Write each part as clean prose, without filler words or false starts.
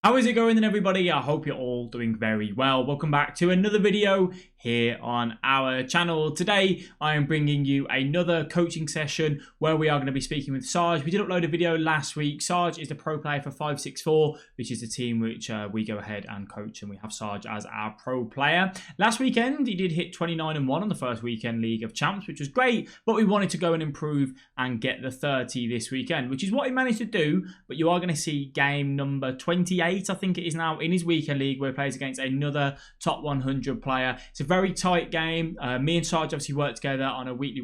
How is it going then, everybody? I hope you're all doing very well. Welcome back to another video here on our channel. Today, I am bringing you another coaching session where we are going to be speaking with Sarge. We did upload a video last week. Sarge is the pro player for 564, which is the team which we go ahead and coach, and we have Sarge as our pro player. Last weekend, he did hit 29-1 on the first weekend League of Champs, which was great, but we wanted to go and improve and get the 30 this weekend, which is what he managed to do. But you are going to see game number 28, I think it is now, in his weekend league, where he plays against another top 100 player. It's a very tight game. Me and Sarge obviously work together on a week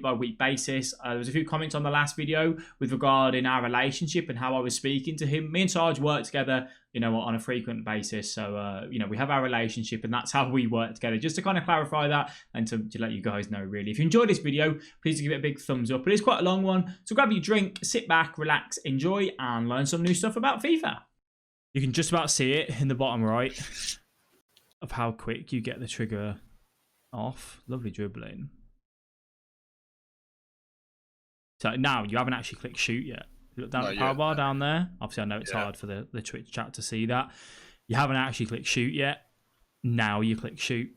by week basis. There was a few comments on the last video with regarding our relationship and how I was speaking to him. Me and Sarge work together, you know, on a frequent basis. So, you know, we have our relationship and that's how we work together. Just to kind of clarify that and to let you guys know, really. If you enjoyed this video, please give it a big thumbs up. It is quite a long one. So grab your drink, sit back, relax, enjoy, and learn some new stuff about FIFA. You can just about see it in the bottom right of how quick you get the trigger off. Lovely dribbling. So now you haven't actually clicked shoot yet. You look down at the power bar down there. Obviously, I know it's hard for the Twitch chat to see that. You haven't actually clicked shoot yet. Now you click shoot.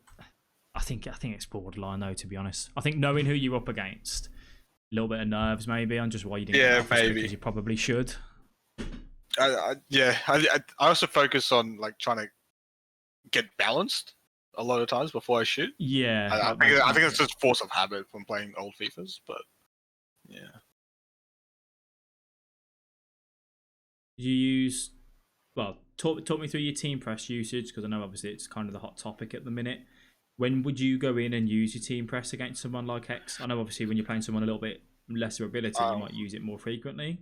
I think it's borderline though, to be honest. I think knowing who you're up against, a little bit of nerves maybe on just why you didn't get maybe because you probably should. I also focus on like trying to get balanced a lot of times before I shoot. Yeah, I think it's just force of habit from playing old FIFAs, but yeah. You use, well, talk me through your team press usage, because I know obviously it's kind of the hot topic at the minute. When would you go in and use your team press against someone like X? I know obviously when you're playing someone a little bit lesser ability, you might use it more frequently.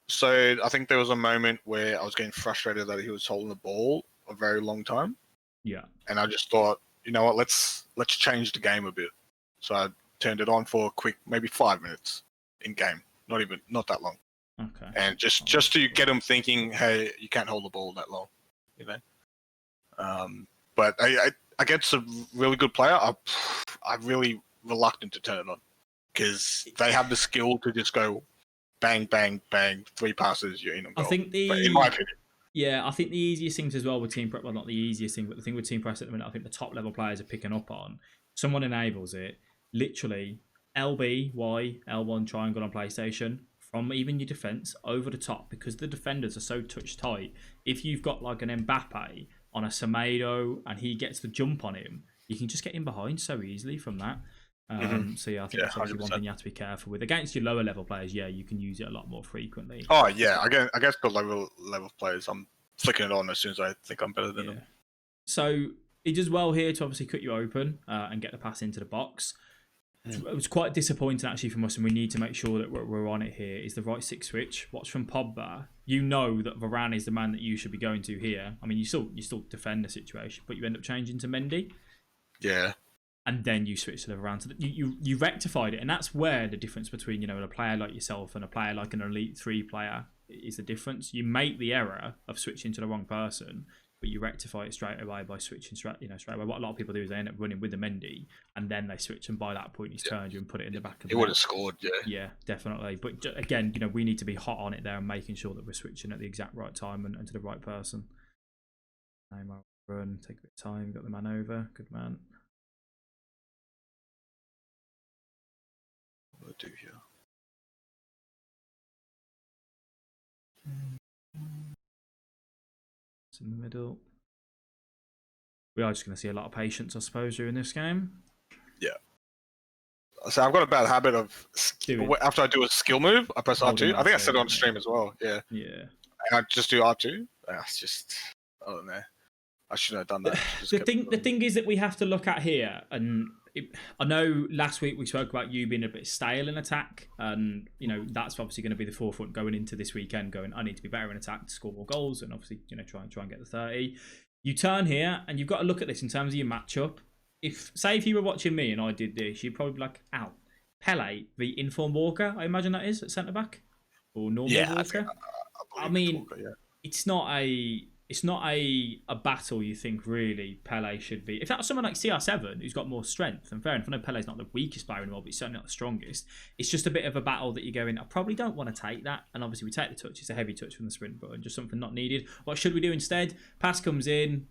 So I think there was a moment where I was getting frustrated that he was holding the ball a very long time. Yeah. And I just thought, you know what, let's change the game a bit. So I turned it on for a quick, maybe 5 minutes in game. Not that long. Okay. And just to get him thinking, hey, you can't hold the ball that long, you know. But against a really good player, I'm really reluctant to turn it on because they have the skill to just go bang, bang, bang, 3 passes, you're in a goal. I think in my opinion. Yeah, I think the easiest things as well with team press, well, not the easiest thing, but the thing with team press at the minute, I think the top level players are picking up on. Someone enables it, literally LB, Y, L1 triangle on PlayStation, from even your defense over the top, because the defenders are so touch tight. If you've got like an Mbappe on a Semedo and he gets the jump on him, you can just get in behind so easily from that. So yeah, I think that's obviously 100%. One thing you have to be careful with. Against your lower level players, yeah, you can use it a lot more frequently. Oh yeah, against the lower level players, I'm flicking it on as soon as I think I'm better than them. So he does well here to obviously cut you open and get the pass into the box. It was quite disappointing actually from us, and we need to make sure that we're on it here. Is the right 6 switch? Watch from Pogba. You know that Varane is the man that you should be going to here. I mean, you still defend the situation, but you end up changing to Mendy. Yeah. And then you switch to the Varane. You rectified it, and that's where the difference between, you know, a player like yourself and a player like an Elite 3 player is the difference. You make the error of switching to the wrong person, but you rectify it straight away by switching straight away. What a lot of people do is they end up running with the Mendy, and then they switch, and by that point he's turned you and put it in the back of the net. He would have scored, yeah. Yeah, definitely. But again, you know, we need to be hot on it there and making sure that we're switching at the exact right time and to the right person. Run, take a bit of time, got the man over, good man. What do here? It's in the middle. We are just going to see a lot of patience, I suppose, during this game. Yeah. So I've got a bad habit of after I do a skill move, I press R2. I think I said it on stream as well. Yeah. Yeah. And I just do R2. It's just, I don't know. I shouldn't have done that. The thing is that we have to look at here, and I know last week we spoke about you being a bit stale in attack, and you know that's obviously going to be the forefront going into this weekend. Going, I need to be better in attack to score more goals, and obviously, you know, try and get the 30. You turn here, and you've got to look at this in terms of your matchup. Say you were watching me and I did this, you'd probably be like, "Ow, Pele v Inform Walker." I imagine that is at centre back or normal Walker. I mean, Walker, it's not a it's not a battle you think really Pele should be. If that's someone like CR7 who's got more strength, and fair enough, I know Pele's not the weakest player in the world, but he's certainly not the strongest. It's just a bit of a battle that you go in. I probably don't want to take that, and obviously we take the touch. It's a heavy touch from the sprint button, just something not needed. What should we do instead? Pass comes in.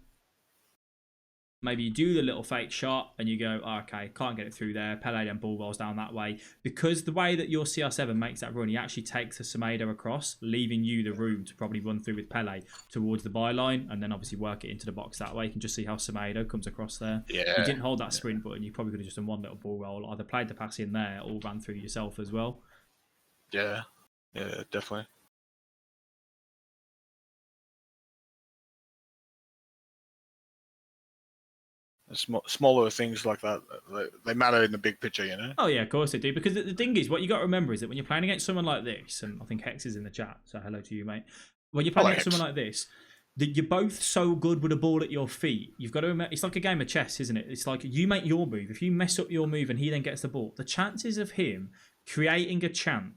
Maybe you do the little fake shot and you go, oh, okay, can't get it through there. Pele then ball rolls down that way. Because the way that your CR7 makes that run, he actually takes the Semedo across, leaving you the room to probably run through with Pele towards the byline and then obviously work it into the box that way. You can just see how Semedo comes across there. Yeah. You didn't hold that sprint button. You probably could have just done one little ball roll, either played the pass in there or ran through yourself as well. Yeah, definitely. Smaller things like that, they matter in the big picture, you know? Oh, yeah, of course they do. Because the thing is, what you got to remember is that when you're playing against someone like this, and I think Hex is in the chat, so hello to you, mate. When you're playing against someone like this, that you're both so good with a ball at your feet. You've got to remember, it's like a game of chess, isn't it? It's like you make your move. If you mess up your move and he then gets the ball, the chances of him creating a chance,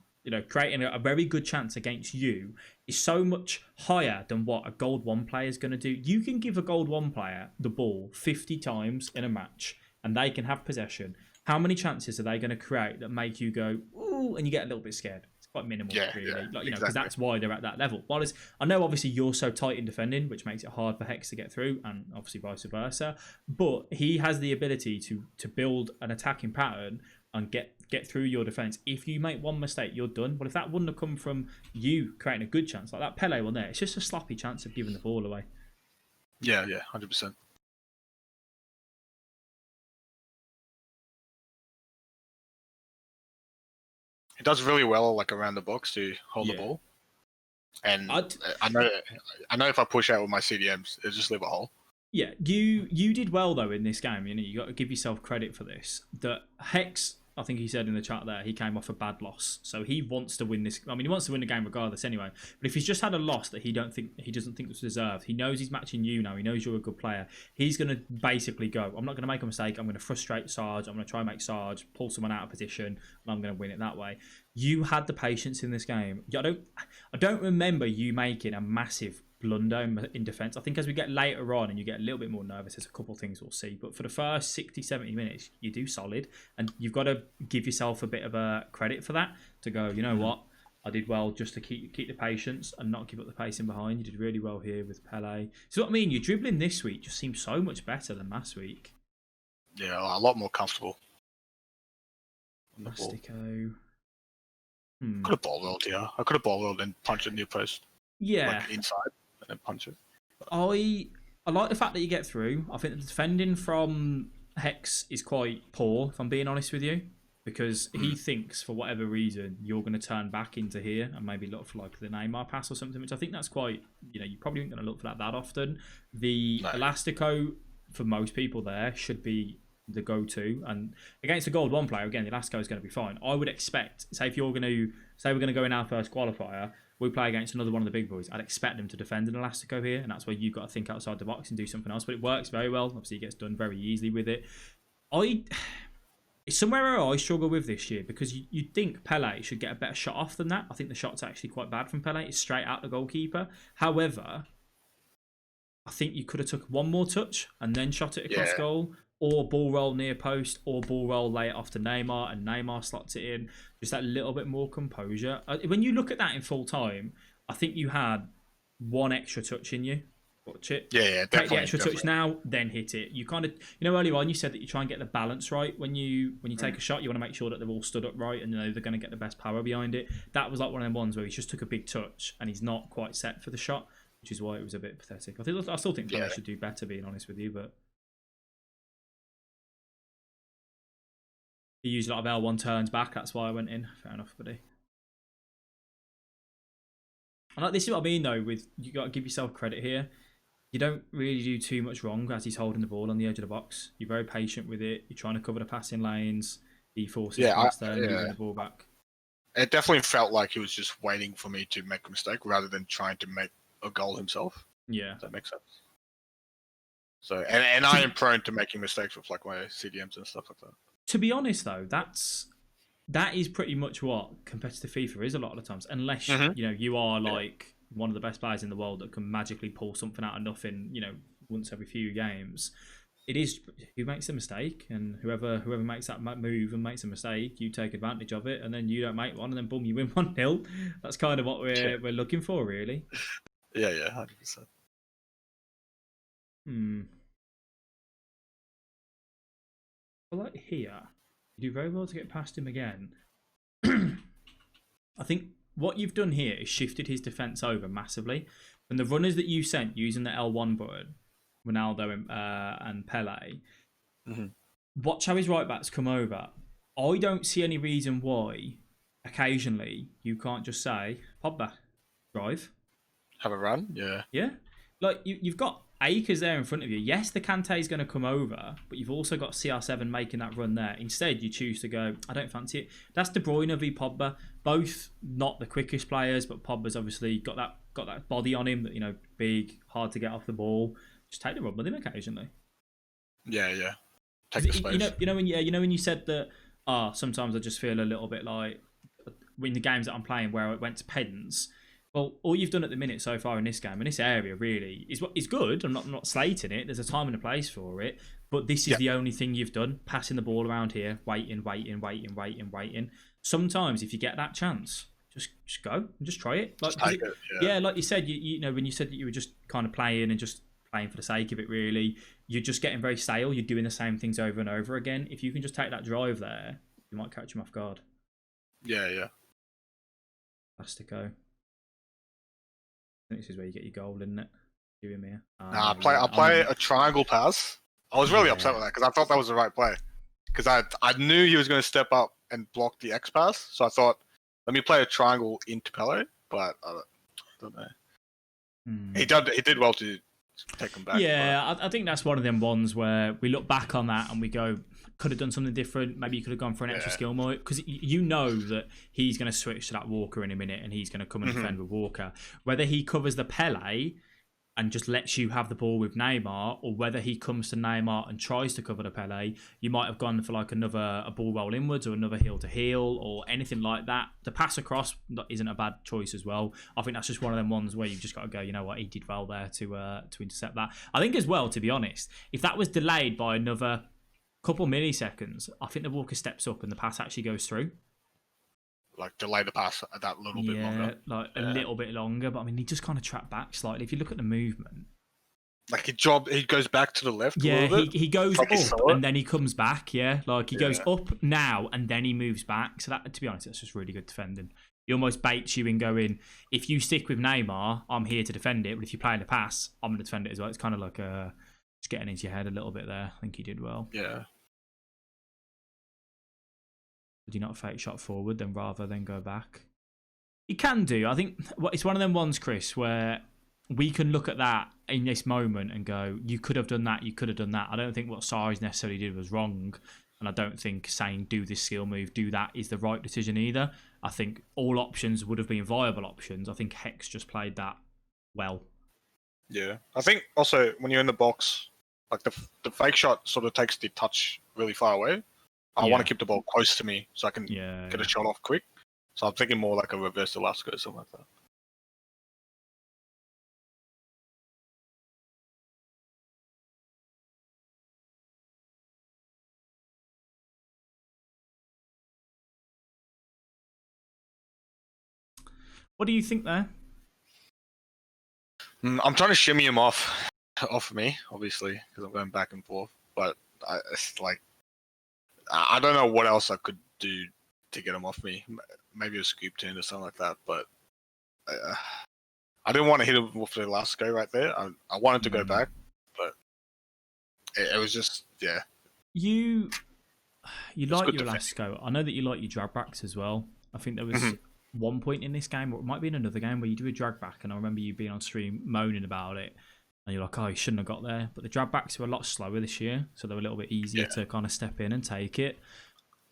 creating a very good chance against you is so much higher than what a gold 1 player is going to do. You can give a gold 1 player the ball 50 times in a match and they can have possession. How many chances are they going to create that make you go, ooh, and you get a little bit scared? It's quite minimal, really. Because exactly. That's why they're at that level. While I know obviously you're so tight in defending, which makes it hard for Hex to get through, and obviously vice versa. But he has the ability to build an attacking pattern and get through your defence. If you make one mistake, you're done. But if that wouldn't have come from you creating a good chance, like that Pele one there, it's just a sloppy chance of giving the ball away. Yeah, 100%. He does really well, like around the box to hold the ball. And I know if I push out with my CDMs, it'll just leave a hole. Yeah, you did well though in this game. You got to give yourself credit for this. That Hex, I think he said in the chat there, he came off a bad loss, so he wants to win this. I mean, he wants to win the game regardless anyway. But if he's just had a loss that he doesn't think was deserved, he knows he's matching you now. He knows you're a good player. He's going to basically go, I'm not going to make a mistake. I'm going to frustrate Sarge. I'm going to try and make Sarge pull someone out of position, and I'm going to win it that way. You had the patience in this game. I don't remember you making a massive blunder in defence. I think as we get later on and you get a little bit more nervous, there's a couple of things we'll see. But for the first 60, 70 minutes, you do solid. And you've got to give yourself a bit of a credit for that, to go, you know what, I did well just to keep the patience and not give up the pacing behind. You did really well here with Pele. So what I mean, your dribbling this week just seems so much better than last week. Yeah, a lot more comfortable. Plastico. Could have ball rolled here. I could have ball rolled and punched a new post. Yeah. Like inside and then punch it. I like the fact that you get through. I think the defending from Hex is quite poor, if I'm being honest with you. Because he thinks, for whatever reason, you're going to turn back into here and maybe look for like the Neymar pass or something, which I think that's quite, you probably aren't going to look for that often. The Elastico, for most people there, should be the go-to, and against a gold 1 player, again, the Elastico is going to be fine. I would expect, say we're going to go in our first qualifier, we play against another one of the big boys, I'd expect them to defend an Elastico here, and that's where you've got to think outside the box and do something else. But it works very well. Obviously, it gets done very easily with it. It's somewhere where I struggle with this year, because you'd think Pele should get a better shot off than that. I think the shot's actually quite bad from Pele. It's straight out the goalkeeper. However, I think you could have took one more touch and then shot it across goal, or ball roll near post, or ball roll lay it off to Neymar and Neymar slots it in. Just that little bit more composure. When you look at that in full time, I think you had one extra touch in you. Watch it. Yeah, definitely. Take the extra touch now, then hit it. You kind of, earlier on you said that you try and get the balance right when you take a shot. You want to make sure that they're all stood up right and they're going to get the best power behind it. That was like one of them ones where he just took a big touch and he's not quite set for the shot, which is why it was a bit pathetic. I still think Pele should do better, being honest with you, but he used a lot of L1 turns back. That's why I went in. Fair enough, buddy. And this is what I mean though. With you got to give yourself credit here. You don't really do too much wrong as he's holding the ball on the edge of the box. You're very patient with it. You're trying to cover the passing lanes. He forces past there and giving the ball back. It definitely felt like he was just waiting for me to make a mistake rather than trying to make a goal himself. Yeah. Does that make sense? So, and I am prone to making mistakes with like my CDMs and stuff like that. To be honest though, that is pretty much what competitive FIFA is a lot of the times. Unless you are like one of the best players in the world that can magically pull something out of nothing, once every few games. It is who makes a mistake, and whoever makes that move and makes a mistake, you take advantage of it, and then you don't make one, and then boom, you win 1-0. That's kind of what we're looking for, really. Yeah, 100%. Well, like here, you do very well to get past him again. I think what you've done here is shifted his defence over massively. And the runners that you sent using the L1 button, Ronaldo and Pele, watch how his right backs come over. I don't see any reason why occasionally you can't just say, Pogba, drive. Have a run? Yeah. Yeah. Like, you've got acres there in front of you. Yes, the Kante is going to come over, but you've also got CR7 making that run there. Instead, you choose to go, I don't fancy it. That's De Bruyne v Pogba. Both not the quickest players, but Pogba's obviously got that body on him that, big, hard to get off the ball. Just take the run with him occasionally. Yeah. Take the space. When you said that, sometimes I just feel a little bit like in the games that I'm playing where it went to pens. Well, all you've done at the minute so far in this game, in this area, really, is what is good. I'm not slating it. There's a time and a place for it. But this is the only thing you've done, passing the ball around here, waiting. Sometimes, if you get that chance, just go and just try it. Like, like you said, when you said that you were just kind of playing and just playing for the sake of it, really, you're just getting very stale. You're doing the same things over and over again. If you can just take that drive there, you might catch him off guard. Yeah. Plastico. I think this is where you get your goal, isn't it? You hear me? I play a triangle pass. I was really upset with that because I thought that was the right play. Because I knew he was going to step up and block the X pass, so I thought, let me play a triangle into Pele, but I don't know. He did well to take him back. Yeah, I think that's one of them ones where we look back on that and we go, could have done something different. Maybe you could have gone for an extra skill mode, because you know that he's going to switch to that Walker in a minute and he's going to come and defend with Walker. Whether he covers the Pele and just lets you have the ball with Neymar, or whether he comes to Neymar and tries to cover the Pele, you might have gone for like a ball roll inwards or another heel to heel or anything like that. The pass across isn't a bad choice as well. I think that's just one of them ones where you've just got to go, you know what, he did well there to intercept that. I think as well, to be honest, if that was delayed by another couple milliseconds, I think the Walker steps up and the pass actually goes through. Like delay the pass that little bit longer. A little bit longer, but I mean, he just kind of trapped back slightly. If you look at the movement, like he goes back to the left. Yeah, a little bit. he goes up and then he comes back. Yeah, like he goes up now and then he moves back. So that, to be honest, that's just really good defending. He almost baits you in going, if you stick with Neymar, I'm here to defend it. But if you play in the pass, I'm going to defend it as well. It's kind of like just getting into your head a little bit there. I think he did well. Yeah. Would you not fake shot forward then rather than go back? You can do. I think it's one of them ones, Chris, where we can look at that in this moment and go, you could have done that, you could have done that. I don't think what Sarge necessarily did was wrong. And I don't think saying do this skill move, do that is the right decision either. I think all options would have been viable options. I think Hex just played that well. Yeah. I think also when you're in the box, like the fake shot sort of takes the touch really far away. I want to keep the ball close to me so I can get a shot off quick. So I'm thinking more like a reverse Velasco or something like that. What do you think there? I'm trying to shimmy him off me, obviously, because I'm going back and forth. But it's like, I don't know what else I could do to get him off me. Maybe a scoop turn or something like that. But I didn't want to hit him with the last go right there. I wanted to go back, but it was just, You like your last go. I know that you like your drag backs as well. I think there was one point in this game, or it might be in another game, where you do a drag back, and I remember you being on stream moaning about it. And you're like, oh, you shouldn't have got there. But the drag backs were a lot slower this year, so they were a little bit easier to kind of step in and take it.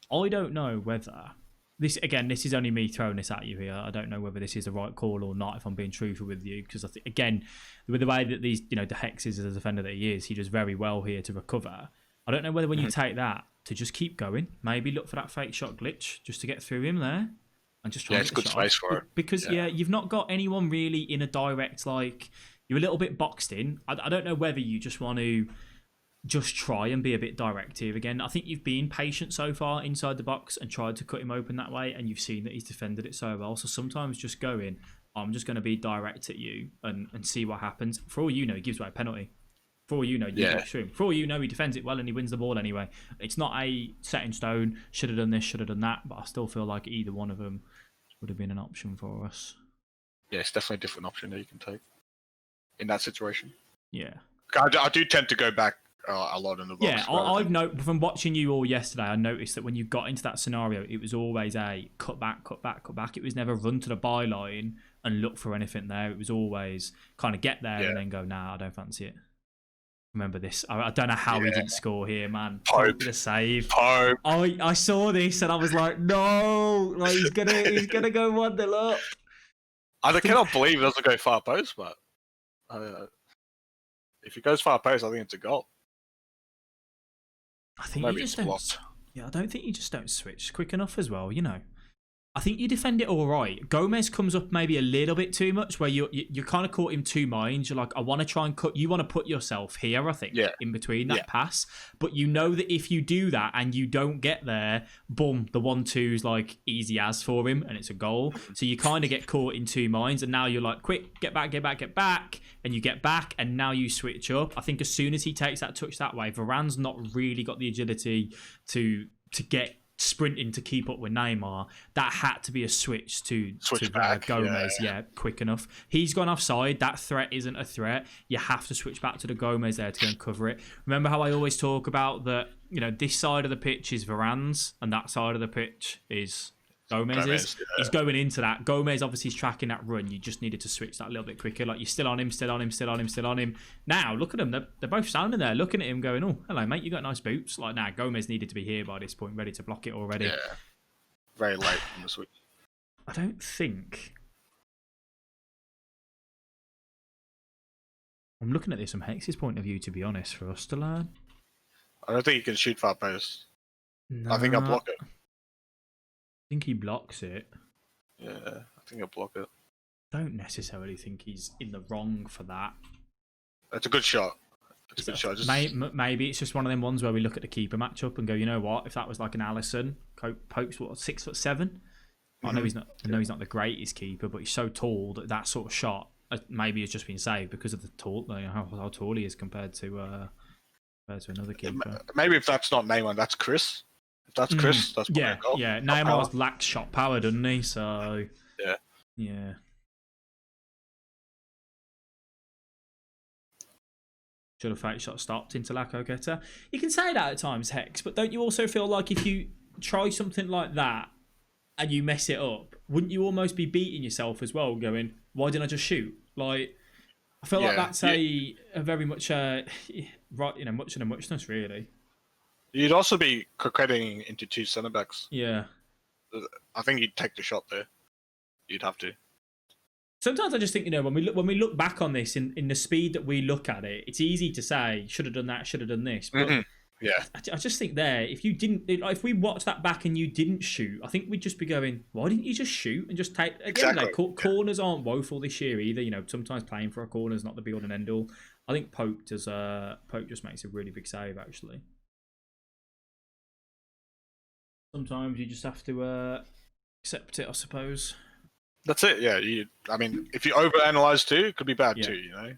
I don't know whether this is only me throwing this at you here. I don't know whether this is the right call or not, if I'm being truthful with you, because I think, again, with the way that these, the Hex is as a defender that he is, he does very well here to recover. I don't know whether when you take that to just keep going, maybe look for that fake shot glitch just to get through him there. and just try Yeah, and it's get the good shot off. space for it. Because you've not got anyone really in a direct, like, you're a little bit boxed in. I don't know whether you just want to just try and be a bit directive again. I think you've been patient so far inside the box and tried to cut him open that way, and you've seen that he's defended it so well. So sometimes just going, I'm just going to be direct at you and see what happens. For all you know, he gives away a penalty. For all you know, you box through him. For all you know, he defends it well and he wins the ball anyway. It's not a set in stone, should have done this, should have done that, but I still feel like either one of them would have been an option for us. Yeah, it's definitely a different option that you can take in that situation. Yeah. I do tend to go back a lot in the box. Yeah, I've noticed from watching you all yesterday, I noticed that when you got into that scenario, it was always a cut back, cut back, cut back. It was never run to the byline and look for anything there. It was always kind of get there and then go, nah, I don't fancy it. Remember this. I don't know how he didn't score here, man. Pope. The save. Pope. I saw this and I was like, no, like he's gonna go 1-0 up. I cannot believe it doesn't go far post, but if it goes far post, I think it's a goal. I think Maybe you just it's don't. blocked. Yeah, I don't think you just don't switch quick enough as well. You know, I think you defend it all right. Gomez comes up maybe a little bit too much, where you kind of caught him two minds. You're like, I want to try and cut. You want to put yourself here, I think, in between that pass. But you know that if you do that and you don't get there, boom, the 1-2's like easy as for him, and it's a goal. So you kind of get caught in two minds, and now you're like, quick, get back, and you get back, and now you switch up. I think as soon as he takes that touch that way, Varane's not really got the agility to get sprinting to keep up with Neymar. That had to be a switch to back. Gomez, quick enough. He's gone offside. That threat isn't a threat. You have to switch back to the Gomez there to go and cover it. Remember how I always talk about that, you know, this side of the pitch is Varane's and that side of the pitch is Gomez's. He's going into that. Gomez obviously is tracking that run. You just needed to switch that a little bit quicker. Like, you're still on him. Now, look at them. They're both standing there looking at him going, oh, hello, mate, you got nice boots. Like, nah, Gomez needed to be here by this point, ready to block it already. Yeah. Very late in the switch. I don't think... I'm looking at this from Hex's point of view, to be honest, for us to learn. I don't think he can shoot far post. Nah, I think I'll block it. I think he blocks it. Yeah, I think I'll block it. Don't necessarily think he's in the wrong for that. That's a good shot. Maybe it's just one of them ones where we look at the keeper matchup and go, you know what? If that was like an Allison, Pope's what, 6'7"? I know he's not. I know he's not the greatest keeper, but he's so tall that sort of shot maybe has just been saved because of the tall, how tall he is compared to another keeper. Maybe if that's not Neymar, that's Chris. If that's Chris, that's probably a goal. Yeah. Neymar's lacks shot power, doesn't he? So yeah. Should have fake shot stopped into Lacko Getter. You can say that at times, Hex, but don't you also feel like if you try something like that and you mess it up, wouldn't you almost be beating yourself as well, going, why didn't I just shoot? Like, I feel like that's a very much right, much and a muchness, really. You'd also be crediting into two centre backs. Yeah. I think you'd take the shot there. You'd have to. Sometimes I just think, when we look back on this in the speed that we look at it, it's easy to say should have done that, should have done this. But I just think if we watched that back and you didn't shoot, I think we'd just be going, why didn't you just shoot and just take again? Exactly. Corners aren't woeful this year either. Sometimes playing for a corner is not the be all and end all. I think Pope just makes a really big save actually. Sometimes you just have to accept it, I suppose. That's it, yeah. If you overanalyze too, it could be bad too, Like,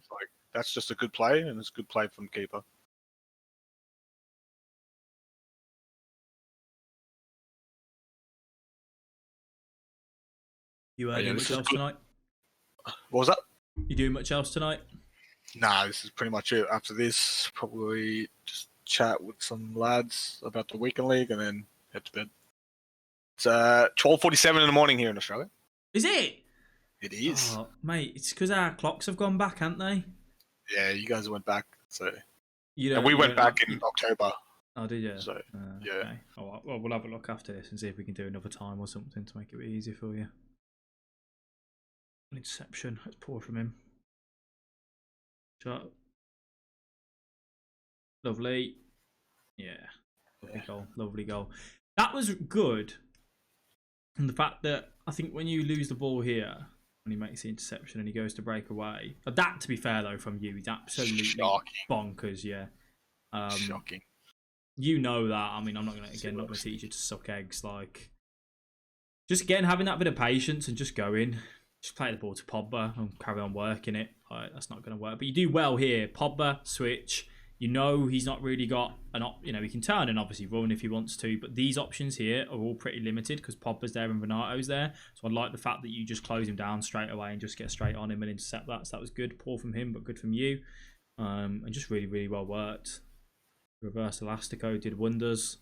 that's just a good play, and it's a good play from the keeper. You doing much else tonight? What was that? You doing much else tonight? Nah, this is pretty much it. After this, probably just chat with some lads about the weekend league, and then head to bed. It's 12:47 in the morning here in Australia. Is it? It is. Oh, mate, it's because our clocks have gone back, haven't they? Yeah, you guys went back. So. And we went back in October. Oh, did you? So, yeah. Okay. Oh, well, we'll have a look after this and see if we can do another time or something to make it a bit easier for you. An Inception. That's poor from him. Shot. Lovely. Yeah. Lovely goal. Lovely goal. That was good. And the fact that I think when you lose the ball here, when he makes the interception and he goes to break away, that, to be fair though, from you, is absolutely Shocking. bonkers. Yeah. Shocking. You know that. I mean, I'm not gonna teach you to suck eggs. Like, just again having that bit of patience and just going, just play the ball to Pogba and carry on working it. Like, that's not gonna work. But you do well here. Pogba switch. You know he's not really got he can turn and obviously run if he wants to, but these options here are all pretty limited because Pogba's there and Renato's there. So I like the fact that you just close him down straight away and just get straight on him and intercept that. So that was good. Poor from him, but good from you. And just really, really well worked. Reverse Elastico did wonders.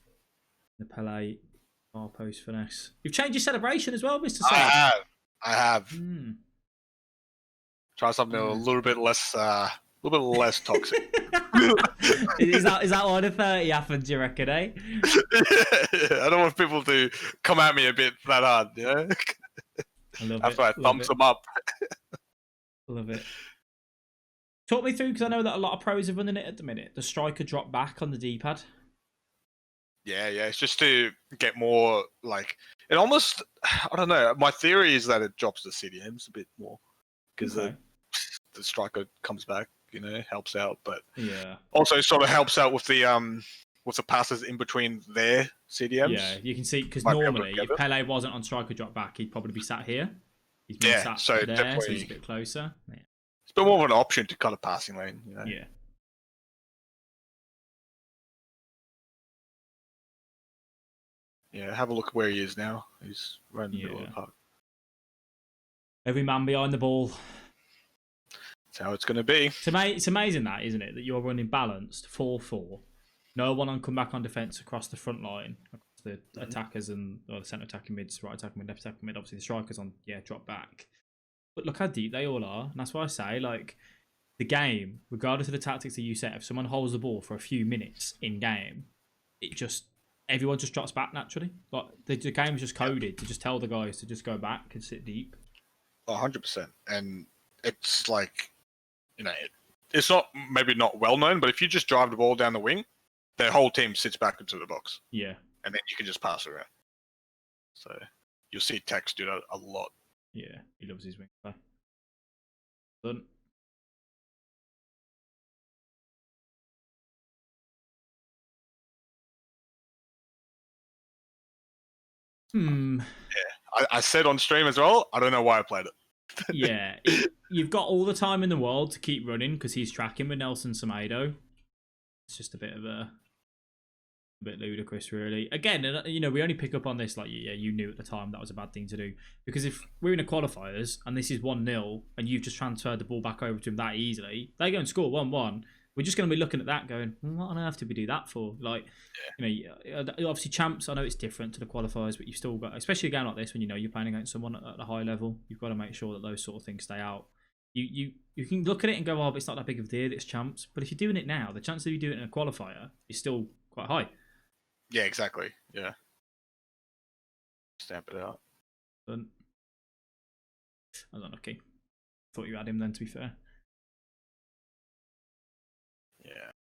The Pele far post finesse. You've changed your celebration as well, Mr. Sarge. I have. Try something a little bit less toxic. is that why the 30 happened, do you reckon, eh? I don't want people to come at me a bit that hard, you know? After I thumbs them up. Love it. Talk me through, because I know that a lot of pros are running it at the minute. The striker drop back on the D-pad. Yeah, it's just to get more, like, it almost, I don't know, my theory is that it drops the CDMs a bit more, because the striker comes back, helps out, but also sort of helps out with the passes in between their CDMs. Yeah, you can see, because normally, if Pele wasn't on striker drop back, he'd probably be sat here. He's been sat so there, definitely, so he's a bit closer. Yeah. It's a bit more of an option to cut a passing lane, Yeah. Yeah, have a look at where he is now. He's right in the middle of the park. Every man behind the ball. That's how it's going to be. It's amazing that, isn't it? That you're running balanced 4-4. No one on come back on defence across the front line, across the attackers and the centre attacking mids, right attacking mid, left attacking mid. Obviously the strikers on drop back. But look how deep they all are, and that's why I say, like, the game, regardless of the tactics that you set, if someone holds the ball for a few minutes in game, everyone just drops back naturally. Like, the game is just coded to just tell the guys to just go back and sit deep. 100%. And it's like, it's maybe not well known, but if you just drive the ball down the wing, their whole team sits back into the box. Yeah. And then you can just pass it around. So you'll see Tex do that a lot. Yeah, he loves his wing play. Done. Yeah, I said on stream as well, I don't know why I played it. Yeah, you've got all the time in the world to keep running because he's tracking with Nelson Semedo. It's just a bit ludicrous, really. Again, we only pick up on this like, you knew at the time that was a bad thing to do. Because if we're in a qualifiers and this is 1-0 and you've just transferred the ball back over to him that easily, they go and score 1-1. We're just going to be looking at that going, what on earth did we do that for? Like, obviously champs, I know it's different to the qualifiers, but you've still got, especially a game like this when you're playing against someone at a high level, you've got to make sure that those sort of things stay out. You can look at it and go, but it's not that big of a deal, it's champs. But if you're doing it now, the chance that you do it in a qualifier is still quite high. Yeah, exactly. Yeah. Stamp it out. Done. I was unlucky. Thought you had him then, to be fair. Yeah.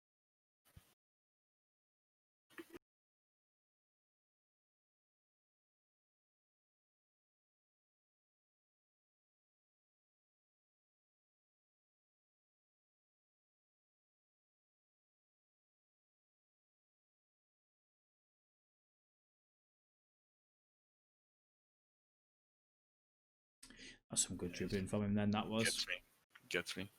That's some good dribbling from him then, that was. Gets me.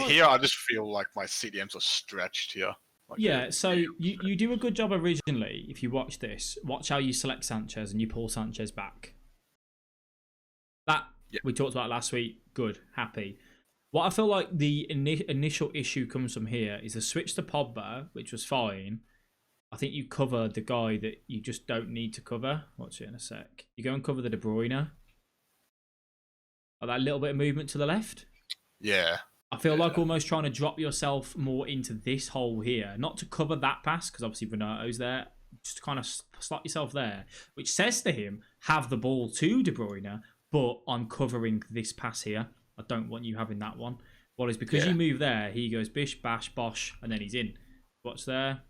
Here, I just feel like my CDMs are stretched here. Like so you do a good job originally. If you watch this, watch how you select Sanchez and you pull Sanchez back. That we talked about last week. Good, happy. What I feel like the initial issue comes from here is the switch to Pogba, which was fine. I think you cover the guy that you just don't need to cover. Watch it in a sec. You go and cover the De Bruyne. That little bit of movement to the left. Yeah. I feel like almost trying to drop yourself more into this hole here. Not to cover that pass, because obviously Renato's there. Just to kind of slot yourself there. Which says to him, have the ball to De Bruyne, but I'm covering this pass here. I don't want you having that one. Well, it's because you move there, he goes bish, bash, bosh, and then he's in. Watch there.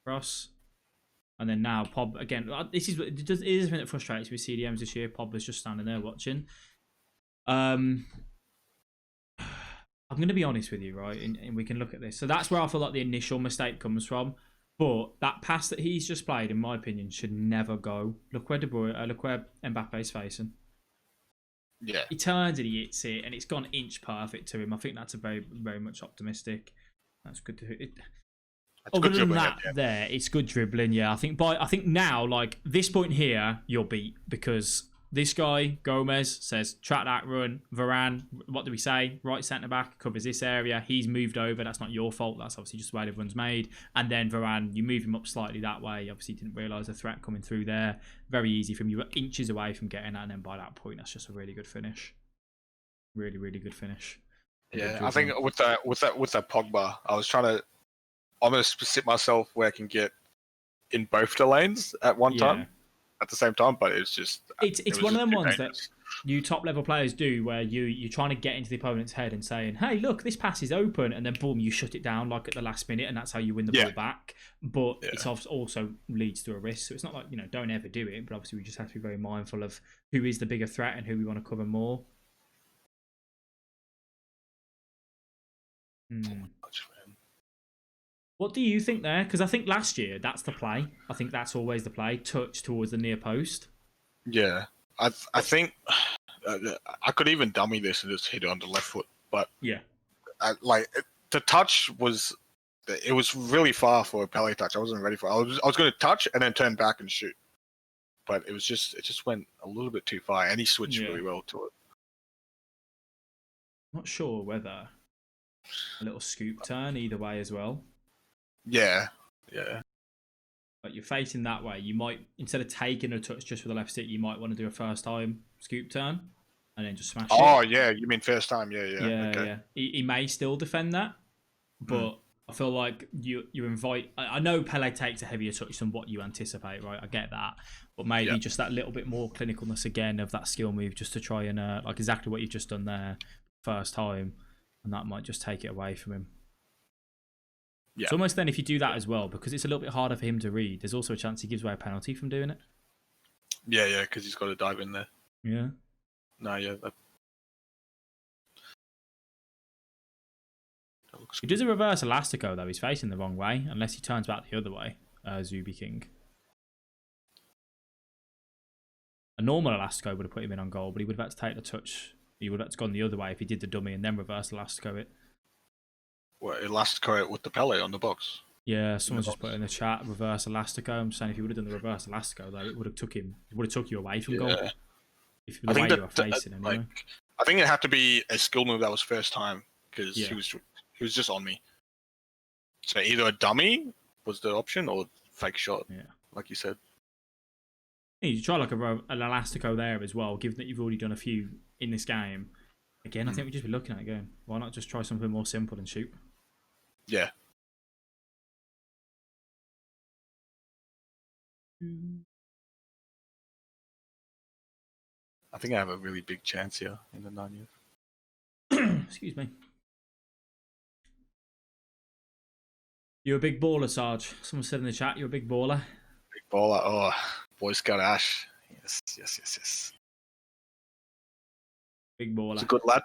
Cross. And then now Pob again. This is it is something that frustrates me with CDMs this year. Pogba's just standing there watching. I'm going to be honest with you, right? And we can look at this. So that's where I feel like the initial mistake comes from. But that pass that he's just played, in my opinion, should never go. Look where look where Mbappe's facing. Yeah. He turns and he hits it, and it's gone inch perfect to him. I think that's a very, very much optimistic. That's good to hit. Other than that, it's good dribbling. Yeah, I think now, like this point here, you're beat because this guy Gomez says track that run. Varane, what do we say? Right centre back covers this area. He's moved over. That's not your fault. That's obviously just the way everyone's made. And then Varane, you move him up slightly that way. Obviously, didn't realise the threat coming through there. Very easy from you. Were inches away from getting that, and then by that point, that's just a really good finish. Really, really good finish. Yeah, I think with that Pogba, I was trying to almost sit myself where I can get in both the lanes at one time, at the same time. But it's just it's one of them ones that you top level players do, where you're trying to get into the opponent's head and saying, "Hey, look, this pass is open," and then boom, you shut it down like at the last minute, and that's how you win the ball back. But it also leads to a risk. So it's not like don't ever do it. But obviously, we just have to be very mindful of who is the bigger threat and who we want to cover more. What do you think there? Because I think last year, that's the play. I think that's always the play. Touch towards the near post. Yeah. I think I could even dummy this and just hit it on the left foot. But yeah, the touch was really far for a Pele touch. I wasn't ready for it. I was going to touch and then turn back and shoot. But it just went a little bit too far, and he switched really well to it. Not sure whether a little scoop turn either way as well. Yeah. But you're facing that way. You might, instead of taking a touch just with the left stick, you might want to do a first time scoop turn and then just smash it. Oh, yeah. You mean first time? Yeah. Yeah. He may still defend that, but I feel like you invite... I know Pele takes a heavier touch than what you anticipate, right? I get that. But maybe just that little bit more clinicalness again of that skill move just to try and, like exactly what you've just done there first time. And that might just take it away from him. Yeah. It's almost then if you do that as well, because it's a little bit harder for him to read, there's also a chance he gives away a penalty from doing it. Yeah, because he's got to dive in there. Yeah. No, yeah. He does a reverse elastico, though. He's facing the wrong way, unless he turns back the other way, Zuby King. A normal elastico would have put him in on goal, but he would have had to take the touch. He would have had to gone the other way if he did the dummy and then reverse elastico it. What, elastico it with the Pele on the box? Yeah, someone's just put in the chat, reverse elastico. I'm saying if he would have done the reverse elastico, though, it would have took you away from goal. If the way you were facing him, anyway. I think it had to be a skill move that was first time, because he was just on me. So either a dummy was the option or fake shot, like you said. You try like an elastico there as well, given that you've already done a few in this game. Again, I think we'd just be looking at it going, why not just try something more simple and shoot? Yeah. I think I have a really big chance here in the 90th. Excuse me. You're a big baller, Sarge. Someone said in the chat, you're a big baller. Big baller. Oh, Boy Scout Ash. Yes. Big baller. He's a good lad.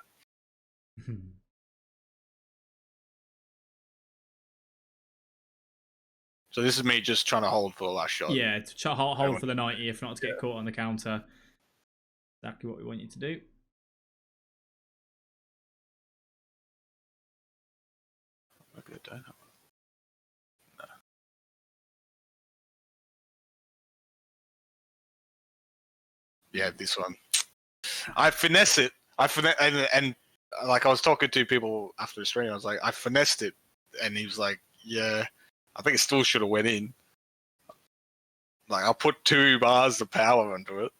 So this is me just trying to hold for the last shot. Yeah, to hold for the 90, if not to get caught on the counter. Exactly what we want you to do. Maybe I don't. No. Yeah, this one. I finesse it. And like I was talking to people after the stream, I was like, I finessed it, and he was like, yeah. I think it still should have went in. Like, I'll put 2 bars of power into it.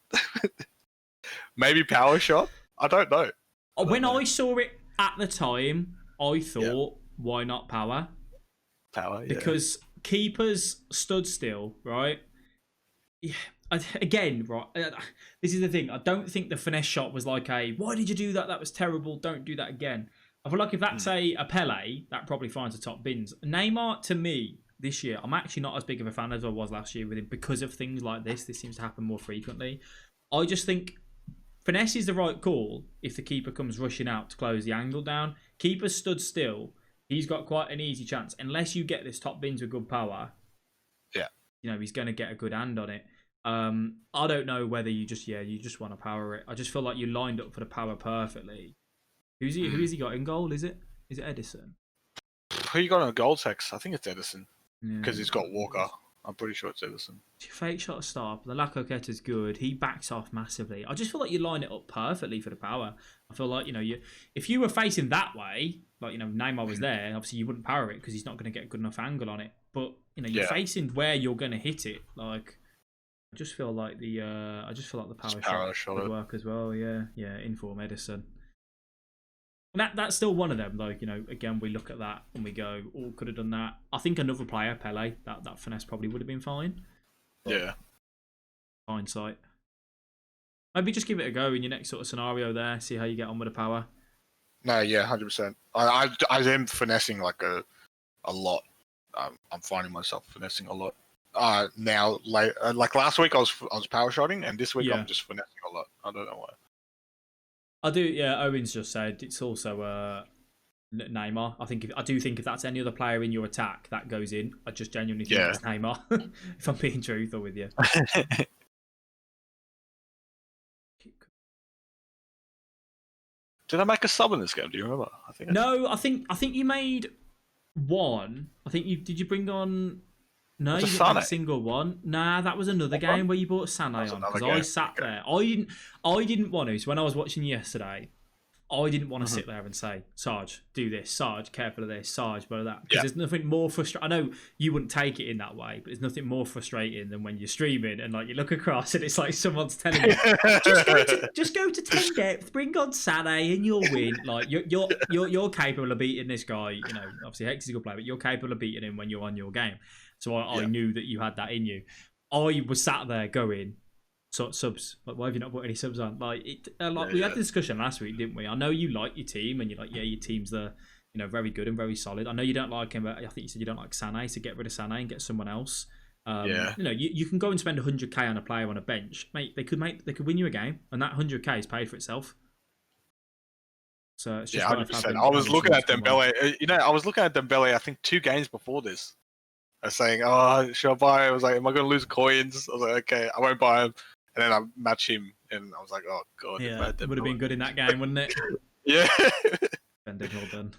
Maybe power shot? I don't know. When I saw it at the time, I thought, why not power? Power, Because keepers stood still, right? Yeah. Again, right, this is the thing. I don't think the finesse shot was like why did you do that? That was terrible. Don't do that again. I feel like if that's a Pele, that probably finds the top bins. Neymar, to me, this year, I'm actually not as big of a fan as I was last year with him because of things like this. This seems to happen more frequently. I just think finesse is the right call if the keeper comes rushing out to close the angle down. Keeper stood still. He's got quite an easy chance. Unless you get this top bins with good power, he's going to get a good hand on it. I don't know whether you just want to power it. I just feel like you lined up for the power perfectly. Who has he got in goal? Is it Edison? Who you got on a goal text? I think it's Edison because Yeah. he's got Walker. I'm pretty sure it's Edison. Fake shot stop. The Lacoqueta's good. He backs off massively. I just feel like you line it up perfectly for the power. I feel like if you were facing that way, like Neymar was there, obviously you wouldn't power it because he's not going to get a good enough angle on it. But you're facing where you're going to hit it. Like I just feel like the power shot would work as well. Yeah, inform Edison. And that's still one of them, though. Again, we look at that and we go, "Oh, could have done that." I think another player, Pele, that finesse probably would have been fine. Yeah. Hindsight. Maybe just give it a go in your next sort of scenario there. See how you get on with the power. No, yeah, 100%. I am finessing like a lot. I'm finding myself finessing a lot. Now, like last week, I was power shotting, and this week I'm just finessing a lot. I don't know why. I do. Yeah, Owen's just said it's also Neymar. I do think if that's any other player in your attack that goes in, I just genuinely think it's Neymar. If I'm being truthful with you. Did I make a sub in this game? Do you remember? I think you made one. Did you bring on? No, you didn't make a single one. Nah, that was another game where you brought Sané on because I sat there. I didn't want to. So when I was watching yesterday, I didn't want to sit there and say, Sarge, do this. Sarge, careful of this. Sarge, but that. Because there's nothing more frustrating. I know you wouldn't take it in that way, but there's nothing more frustrating than when you're streaming and you look across and it's like someone's telling you, just go to 10 depth, bring on Sané and you'll win. Like you're capable of beating this guy. Obviously Hex is a good player, but you're capable of beating him when you're on your game. So I knew that you had that in you. I was sat there going, subs. Like, why have you not put any subs on? We had the discussion last week, didn't we? I know you like your team, and you're like, your team's very good and very solid. I know you don't like him, but I think you said you don't like Sané, so get rid of Sané and get someone else. You can go and spend 100k on a player on a bench, mate. They could win you a game, and that 100k is paid for itself. So it's just 100%. I was looking at Dembele. I was looking at Dembele. I think 2 games before this. I was saying, "Oh, should I buy?" I was like, "Am I going to lose coins?" I was like, "Okay, I won't buy him." And then I match him, and I was like, "Oh god!" Yeah, it would have been good in that game, wouldn't it? Yeah. Spending all done.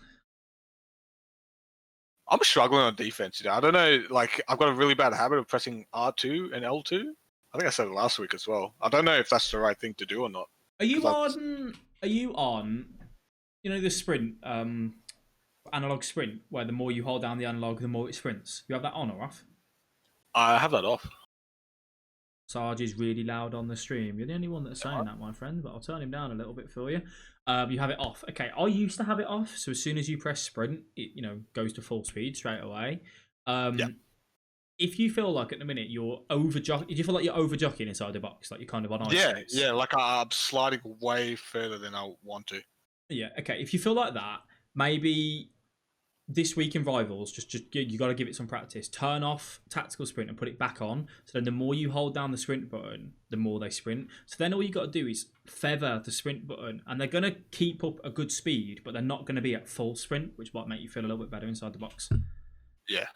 I'm struggling on defense. I don't know. Like, I've got a really bad habit of pressing R2 and L2. I think I said it last week as well. I don't know if that's the right thing to do or not. Are you on? The sprint, analog sprint, where the more you hold down the analog, the more it sprints. You have that on or off? I have that off. Sarge is really loud on the stream. You're the only one that's saying that, my friend, but I'll turn him down a little bit for you. You have it off. Okay, I used to have it off, so as soon as you press sprint, it goes to full speed straight away. If you feel like at the minute you're do you feel like you're over jockeying inside the box, like you're kind of on ice? Yeah, like I'm sliding way further than I want to. Yeah, okay. If you feel like that, maybe this week in Rivals, just you got to give it some practice. Turn off tactical sprint and put it back on. So then the more you hold down the sprint button, the more they sprint. So then all you got to do is feather the sprint button, and they're going to keep up a good speed, but they're not going to be at full sprint, which might make you feel a little bit better inside the box. Yeah.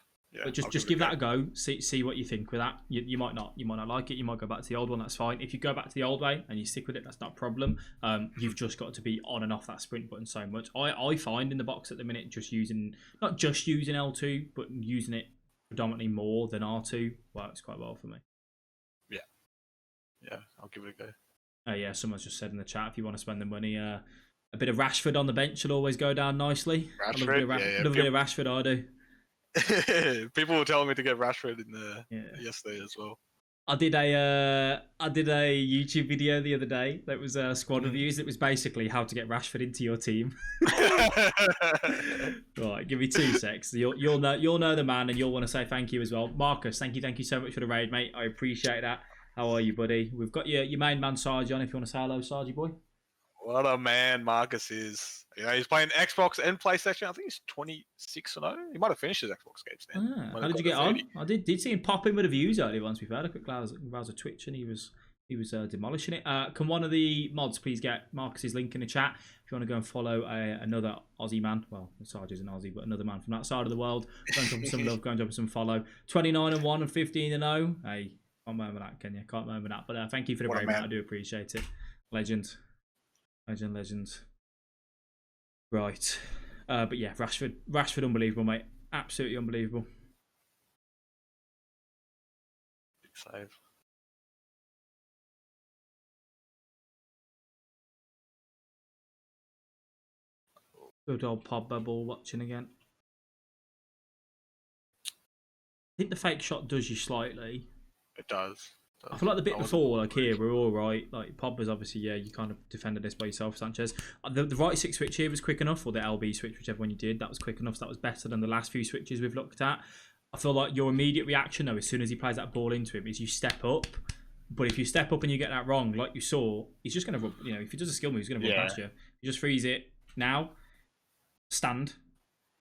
But just give that a go. See what you think with that. You might not like it. You might go back to the old one. That's fine. If you go back to the old way and you stick with it, that's not a problem. You've just got to be on and off that sprint button so much. I find in the box at the minute not just using L2, but using it predominantly more than R2 works quite well for me. Yeah, I'll give it a go. Yeah, someone's just said in the chat, if you want to spend the money, a bit of Rashford on the bench will always go down nicely. Love a bit of Rashford, I do. People were telling me to get Rashford yesterday as well. I did a YouTube video the other day that was squad reviews. It was basically how to get Rashford into your team. Right, give me 2 secs. You'll know the man, and you'll want to say thank you as well, Marcus. Thank you so much for the raid, mate. I appreciate that. How are you, buddy? We've got your main man Sarge on. If you want to say hello, Sarge boy. What a man Marcus is. You know, he's playing Xbox and PlayStation. I think he's 26-0. He might have finished his Xbox games now. How did you get on? I did see him pop in with the views earlier once we've had a quick browse of Twitch, and he was demolishing it. Can one of the mods please get Marcus's link in the chat if you want to go and follow another Aussie man? Well, Sarge isn't Aussie, but another man from that side of the world. Go and drop him some love. Go and drop him some follow. 29-1 and 15-0. Hey, can't remember that, can you? Can't remember that. But thank you for the brave man. I do appreciate it. Legend. Right. But yeah, Rashford, unbelievable, mate. Absolutely unbelievable. Big save. Good old Pod Bubble watching again. I think the fake shot does you slightly. It does. I feel like the bit before, like here, we're all right. Like Pogba's obviously, yeah, you kind of defended this by yourself, Sanchez. The right stick switch here was quick enough, or the LB switch, whichever one you did, that was quick enough. So that was better than the last few switches we've looked at. I feel like your immediate reaction, though, as soon as he plays that ball into him, is you step up. But if you step up and you get that wrong, like you saw, he's just going to, you know, if he does a skill move, he's going to run past you. You just freeze it now, stand,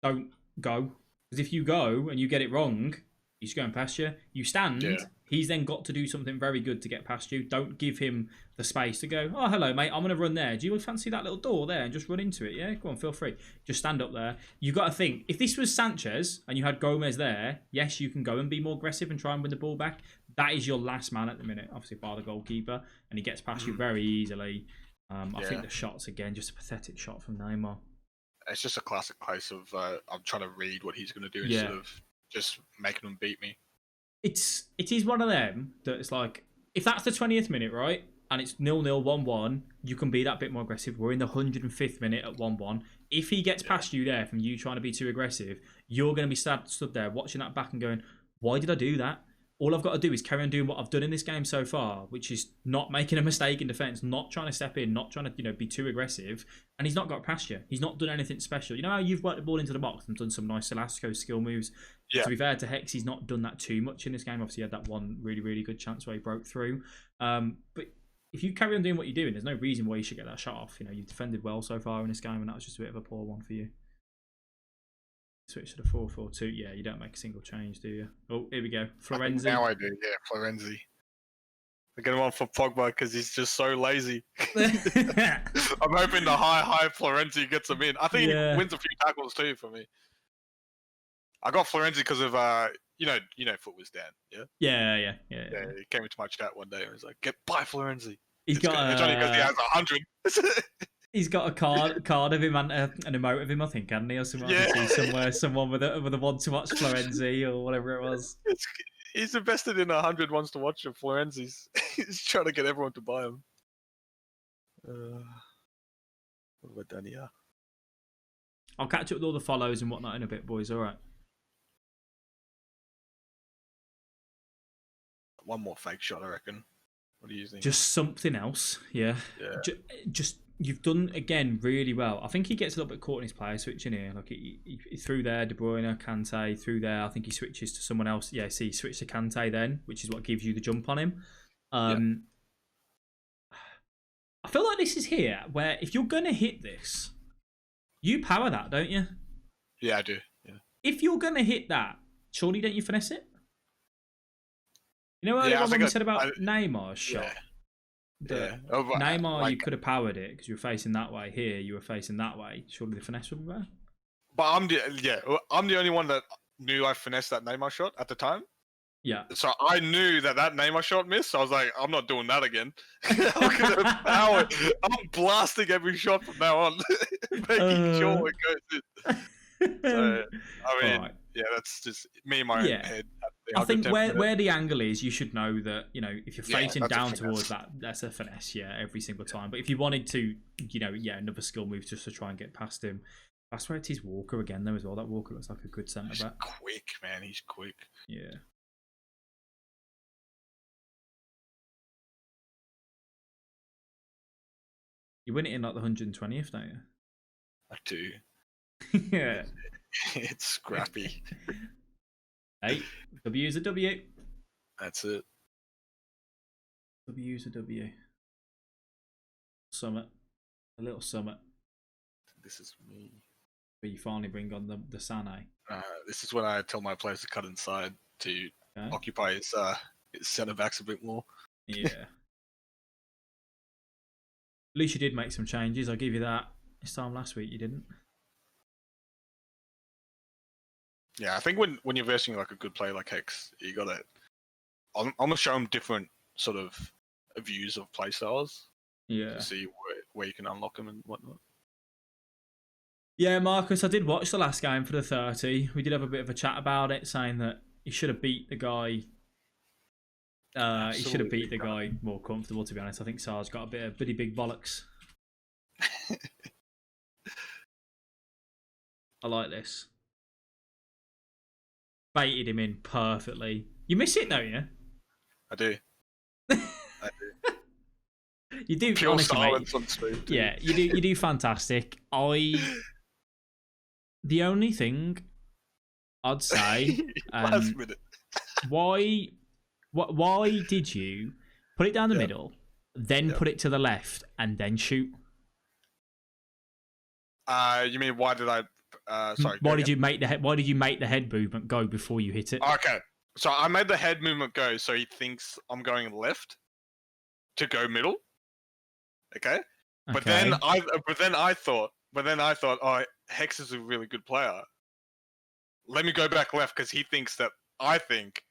don't go. Because if you go and you get it wrong, he's going past you. You stand. Yeah. He's then got to do something very good to get past you. Don't give him the space to go, oh, hello, mate, I'm going to run there. Do you fancy that little door there? And just run into it, yeah? Go on, feel free. Just stand up there. You've got to think, if this was Sanchez and you had Gomez there, yes, you can go and be more aggressive and try and win the ball back. That is your last man at the minute, obviously, by the goalkeeper. And he gets past you very easily. I think the shots, again, just a pathetic shot from Neymar. It's just a classic case of I'm trying to read what he's going to do instead of just making him beat me. It is one of them that it's like, if that's the 20th minute, right, and it's 0-0, 1-1, you can be that bit more aggressive. We're in the 105th minute at 1-1. If he gets past you there from you trying to be too aggressive, you're going to be stood there watching that back and going, why did I do that? All I've got to do is carry on doing what I've done in this game so far, which is not making a mistake in defence, not trying to step in, not trying to be too aggressive. And he's not got past you. He's not done anything special. You know how you've worked the ball into the box and done some nice Elasco skill moves? Yeah. To be fair to Hex, he's not done that too much in this game. Obviously, he had that one really, really good chance where he broke through. But if you carry on doing what you're doing, there's no reason why you should get that shot off. You know, you've defended well so far in this game, and that was just a bit of a poor one for you. Switch to the 4-4-2. Yeah, you don't make a single change, do you? Oh, here we go. Florenzi. Now I do, yeah, Florenzi. I get him on for Pogba because he's just so lazy. I'm hoping the high Florenzi gets him in. I think he wins a few tackles too for me. I got Florenzi because of you know, Foot was down. Yeah, he came into my chat one day and was like, "Get by Florenzi." He's got it's only because he has 100. He's got a card of him and an emote of him, I think, hasn't he? Or something. I can see somewhere, someone with a want to watch Florenzi or whatever it was. He's invested in 100 wants to watch of Florenzi's. He's trying to get everyone to buy him. What have I done here? I'll catch up with all the follows and whatnot in a bit, boys. All right. One more fake shot, I reckon. What do you think? Just something else, yeah. Just you've done again really well. I think he gets a little bit caught in his player switching here. Like he threw there, De Bruyne, Kante through there. I think he switches to someone else. Yeah, see, he switched to Kante then, which is what gives you the jump on him. I feel like this is here where if you're gonna hit this, you power that, don't you? Yeah, I do. Yeah. If you're gonna hit that, surely don't you finesse it? You know earlier when we said about Neymar's shot? Neymar, you could have powered it because you were facing that way. Here, you were facing that way. Surely the finesse would be better. But I'm the only one that knew I finessed that Neymar shot at the time. Yeah. So I knew that Neymar shot missed. So I was like, I'm not doing that again. I'm blasting every shot from now on, making sure it goes in. So, I mean, that's just me in my own head. I think where the angle is, you should know that, you know, if you're facing down towards that, that's a finesse, every single time. But if you wanted to, you know, another skill move just to try and get past him. I swear it is Walker again, though, as well. That Walker looks like a good centre back. He's quick, man. He's quick. Yeah. You win it in like the 120th, don't you? I do. Yeah. It's scrappy. Hey, W is a W. That's it. W is a W. Summit. A little summit. This is me. Where you finally bring on the Sané. This is when I tell my players to cut inside to occupy his centre backs a bit more. Yeah. At least you did make some changes. I'll give you that. This time last week you didn't. Yeah, I think when you're versing like a good player like Hex, you gotta. I'm gonna show him different sort of views of play styles. Yeah. To see where you can unlock them and whatnot. Yeah, Marcus, I did watch the last game for the 30. We did have a bit of a chat about it, saying that he should have beat the guy. He should have beat the guy more comfortable, to be honest. I think Sarge got a bit of bitty big bollocks. I like this. Baited him in perfectly. You miss it, don't you? I do. I do. You do, pure honestly, silence on stream. Yeah, you do. You do fantastic. The only thing I'd say, last minute. why did you put it down the middle, then put it to the left, and then shoot? You mean why did I? Sorry. Why did you make the head movement go before you hit it? Okay, so I made the head movement go, so he thinks I'm going left to go middle. Okay, but then I thought, oh, Hex is a really good player. Let me go back left because he thinks that I think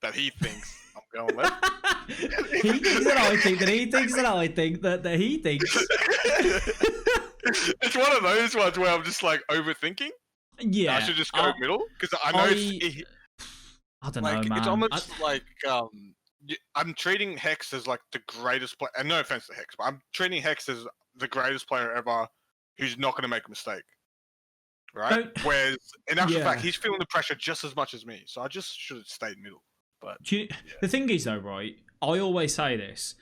that he thinks I'm going left. He thinks that I think that he thinks that I think that he thinks. It's one of those ones where I'm just like overthinking. Yeah, I should just go middle because I know I don't know, man. It's almost like I'm treating Hex as like the greatest player. And no offense to Hex, but I'm treating Hex as the greatest player ever, who's not going to make a mistake. Right? Whereas in actual fact, he's feeling the pressure just as much as me. So I just should have stayed middle. But the thing is, though, right? I always say this.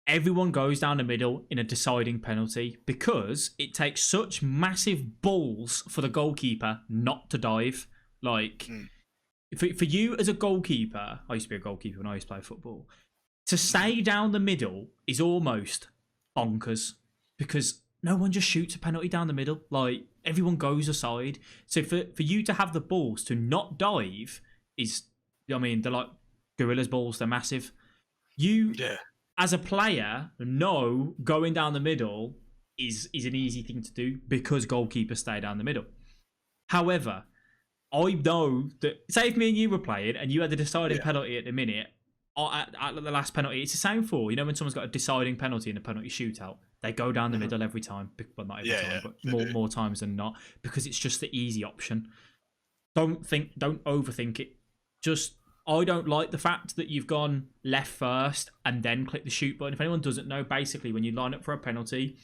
Everyone goes down the middle in a deciding penalty because it takes such massive balls for the goalkeeper not to dive. Like, for you as a goalkeeper, I used to be a goalkeeper when I used to play football, to stay down the middle is almost bonkers because no one just shoots a penalty down the middle. Like, everyone goes aside. So for you to have the balls to not dive is, I mean, they're like gorillas balls. They're massive. As a player, going down the middle is an easy thing to do because goalkeepers stay down the middle. However, I know that, say if me and you were playing and you had the deciding penalty at the minute, at the last penalty, it's the same for, when someone's got a deciding penalty in a penalty shootout, they go down the middle every time. Well, not every time, but more times than not, because it's just the easy option. Don't overthink it. I don't like the fact that you've gone left first and then click the shoot button. If anyone doesn't know, basically when you line up for a penalty,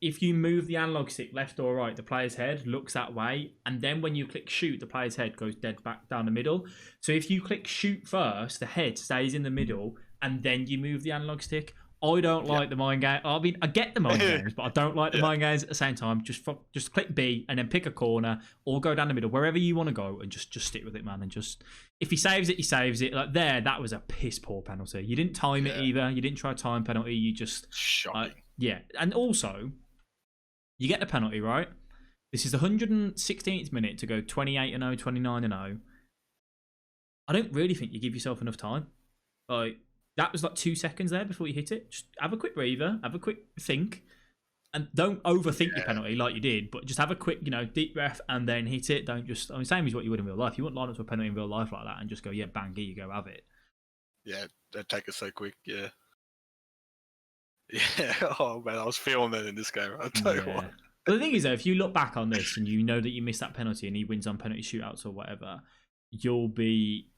if you move the analog stick left or right, the player's head looks that way. And then when you click shoot, the player's head goes dead back down the middle. So if you click shoot first, the head stays in the middle and then you move the analog stick. I don't like the mind game. I mean, I get the mind games, but I don't like the mind games at the same time. Just click B and then pick a corner or go down the middle, wherever you want to go, and just stick with it, man. And just, if he saves it, he saves it. Like that was a piss poor penalty. You didn't time it either. You didn't try a time penalty. You just shocking. And also, you get the penalty, right? This is the 116th minute to go 28-0, 29-0. I don't really think you give yourself enough time. Like, that was like 2 seconds there before you hit it. Just have a quick breather, have a quick think, and don't overthink your penalty like you did, but just have a quick, deep breath and then hit it. Don't just, same as what you would in real life. You wouldn't line up to a penalty in real life like that and just go, bang, here you go, have it. Yeah, they'd take it so quick, Yeah, oh man, I was feeling that in this game. I'll tell you what. But the thing is, though, if you look back on this and you know that you missed that penalty and he wins on penalty shootouts or whatever, you'll be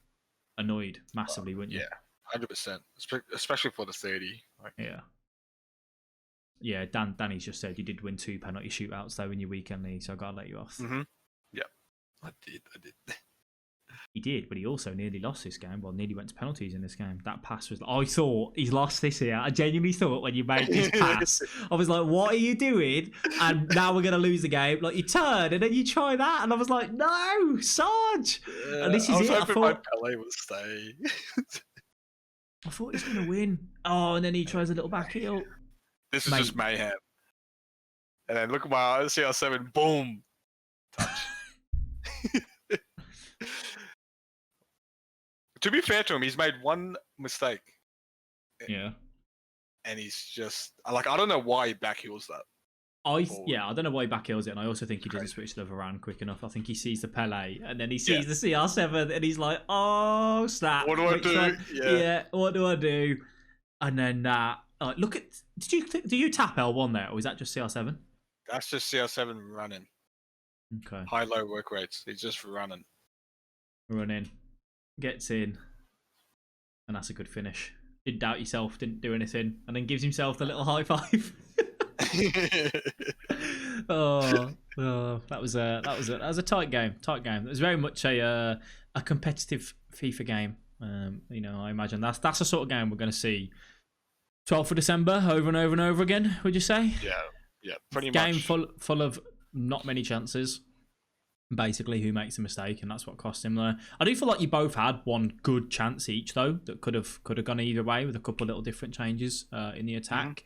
annoyed massively, wouldn't you? Yeah. 100%, especially for the 30. Yeah, Danny's just said you did win 2 penalty shootouts though in your weekend league, so I gotta let you off. Yeah, I did. He did, but he also nearly lost this game. Well, nearly went to penalties in this game. That pass was... I thought he's lost this here. I genuinely thought when you made this pass, I was like, what are you doing? And now we're going to lose the game. Like, you turn and then you try that. And I was like, no, Sarge. And this is it. I thought my Pele would stay. I thought he's going to win. Oh, and then he tries a little back heel. This is just mayhem. And then look at my CR7, boom, touch. To be fair to him, he's made one mistake. Yeah. And he's just like, I don't know why he backheels that. I don't know why he backheels it, and I also think he doesn't switch to the Varane quick enough. I think he sees the Pele, and then he sees the CR7, and he's like, "Oh snap! What do I do? Yeah, what do I do?" And then, look at. Do you tap L1 there, or is that just CR7? That's just CR7 running. Okay. High-low work rates. He's just running. Gets in, and that's a good finish. Didn't doubt yourself, didn't do anything, and then gives himself the little high five. That was a tight game. It was very much a competitive FIFA game. I imagine that's the sort of game we're going to see 12th of December over and over and over again. Would you say? Yeah, pretty game much. full of not many chances. Basically, who makes a mistake, and that's what cost him there. I do feel like you both had one good chance each, though, that could have gone either way with a couple of little different changes in the attack.